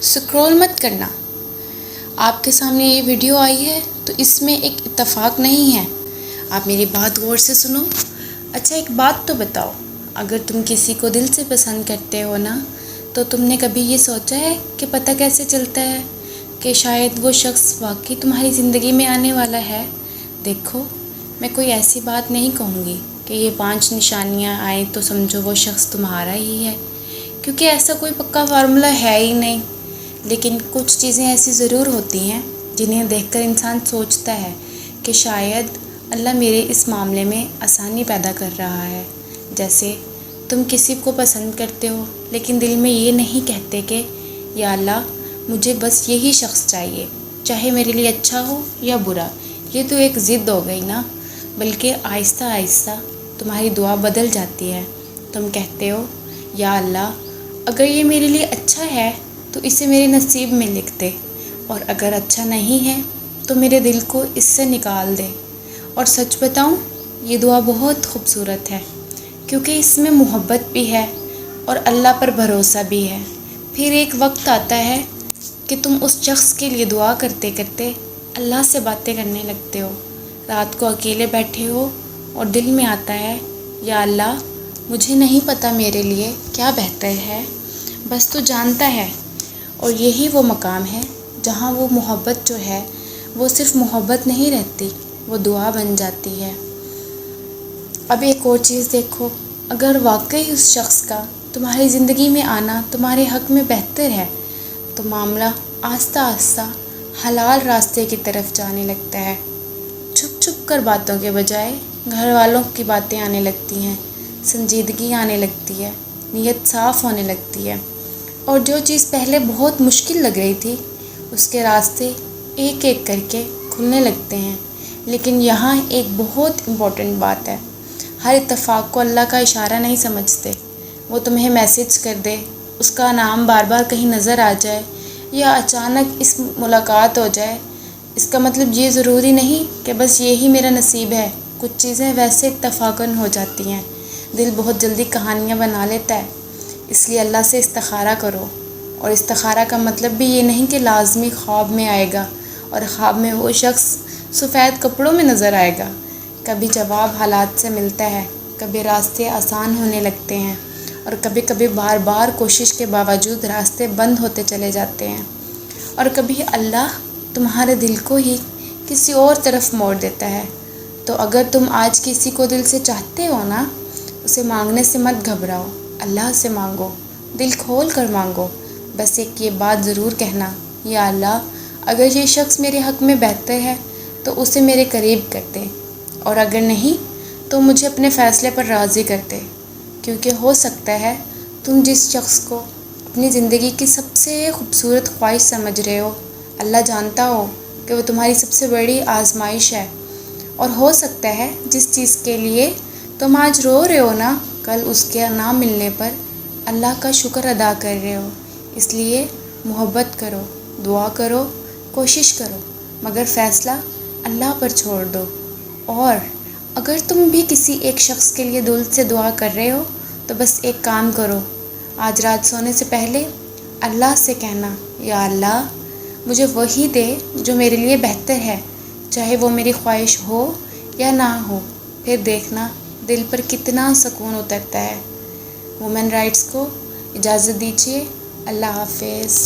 Scroll مت کرنا۔ آپ کے سامنے یہ ویڈیو آئی ہے تو اس میں ایک اتفاق نہیں ہے، آپ میری بات غور سے سنو۔ اچھا ایک بات تو بتاؤ، اگر تم کسی کو دل سے پسند کرتے ہو نا، تو تم نے کبھی یہ سوچا ہے کہ پتہ کیسے چلتا ہے کہ شاید وہ شخص واقعی تمہاری زندگی میں آنے والا ہے؟ دیکھو، میں کوئی ایسی بات نہیں کہوں گی کہ یہ 5 نشانیاں آئیں تو سمجھو وہ شخص تمہارا ہی ہے، کیونکہ ایسا کوئی پکا فارمولہ ہے ہی نہیں۔ لیکن کچھ چیزیں ایسی ضرور ہوتی ہیں جنہیں دیکھ کر انسان سوچتا ہے کہ شاید اللہ میرے اس معاملے میں آسانی پیدا کر رہا ہے۔ جیسے تم کسی کو پسند کرتے ہو لیکن دل میں یہ نہیں کہتے کہ یا اللہ مجھے بس یہی شخص چاہیے، چاہے میرے لیے اچھا ہو یا برا۔ یہ تو ایک ضد ہو گئی نا، بلکہ آہستہ آہستہ تمہاری دعا بدل جاتی ہے۔ تم کہتے ہو یا اللہ اگر یہ میرے لیے اچھا ہے تو اسے میرے نصیب میں لکھ دے، اور اگر اچھا نہیں ہے تو میرے دل کو اس سے نکال دے۔ اور سچ بتاؤں، یہ دعا بہت خوبصورت ہے، کیونکہ اس میں محبت بھی ہے اور اللہ پر بھروسہ بھی ہے۔ پھر ایک وقت آتا ہے کہ تم اس شخص کے لیے دعا کرتے کرتے اللہ سے باتیں کرنے لگتے ہو۔ رات کو اکیلے بیٹھے ہو اور دل میں آتا ہے یا اللہ مجھے نہیں پتہ میرے لیے کیا بہتر ہے، بس تو جانتا ہے۔ اور یہی وہ مقام ہے جہاں وہ محبت جو ہے وہ صرف محبت نہیں رہتی، وہ دعا بن جاتی ہے۔ اب ایک اور چیز دیکھو، اگر واقعی اس شخص کا تمہاری زندگی میں آنا تمہارے حق میں بہتر ہے تو معاملہ آہستہ آہستہ حلال راستے کی طرف جانے لگتا ہے۔ چھپ چھپ کر باتوں کے بجائے گھر والوں کی باتیں آنے لگتی ہیں، سنجیدگی آنے لگتی ہے، نیت صاف ہونے لگتی ہے، اور جو چیز پہلے بہت مشکل لگ رہی تھی اس کے راستے ایک ایک کر کے کھلنے لگتے ہیں۔ لیکن یہاں ایک بہت امپورٹنٹ بات ہے، ہر اتفاق کو اللہ کا اشارہ نہیں سمجھتے۔ وہ تمہیں میسج کر دے، اس کا نام بار بار کہیں نظر آ جائے، یا اچانک اس ملاقات ہو جائے، اس کا مطلب یہ ضروری نہیں کہ بس یہی میرا نصیب ہے۔ کچھ چیزیں ویسے اتفاقاً ہو جاتی ہیں، دل بہت جلدی کہانیاں بنا لیتا ہے۔ اس لیے اللہ سے استخارہ کرو، اور استخارہ کا مطلب بھی یہ نہیں کہ لازمی خواب میں آئے گا اور خواب میں وہ شخص سفید کپڑوں میں نظر آئے گا۔ کبھی جواب حالات سے ملتا ہے، کبھی راستے آسان ہونے لگتے ہیں، اور کبھی کبھی بار بار کوشش کے باوجود راستے بند ہوتے چلے جاتے ہیں، اور کبھی اللہ تمہارے دل کو ہی کسی اور طرف موڑ دیتا ہے۔ تو اگر تم آج کسی کو دل سے چاہتے ہو نا، اسے مانگنے سے مت گھبراؤ، اللہ سے مانگو، دل کھول کر مانگو۔ بس ایک یہ بات ضرور کہنا، یا اللہ اگر یہ شخص میرے حق میں بہتر ہے تو اسے میرے قریب کر دے، اور اگر نہیں تو مجھے اپنے فیصلے پر راضی کر دے، کیونکہ ہو سکتا ہے تم جس شخص کو اپنی زندگی کی سب سے خوبصورت خواہش سمجھ رہے ہو، اللہ جانتا ہو کہ وہ تمہاری سب سے بڑی آزمائش ہے، اور ہو سکتا ہے جس چیز کے لیے تم آج رو رہے ہو نا، کل اس کے نہ ملنے پر اللہ کا شکر ادا کر رہے ہو۔ اس لیے محبت کرو، دعا کرو، کوشش کرو، مگر فیصلہ اللہ پر چھوڑ دو۔ اور اگر تم بھی کسی ایک شخص کے لیے دل سے دعا کر رہے ہو تو بس ایک کام کرو، آج رات سونے سے پہلے اللہ سے کہنا، یا اللہ مجھے وہی دے جو میرے لیے بہتر ہے، چاہے وہ میری خواہش ہو یا نہ ہو۔ پھر دیکھنا دل پر کتنا سکون اترتا ہے۔ وومن رائٹس کو اجازت دیجیے، اللہ حافظ۔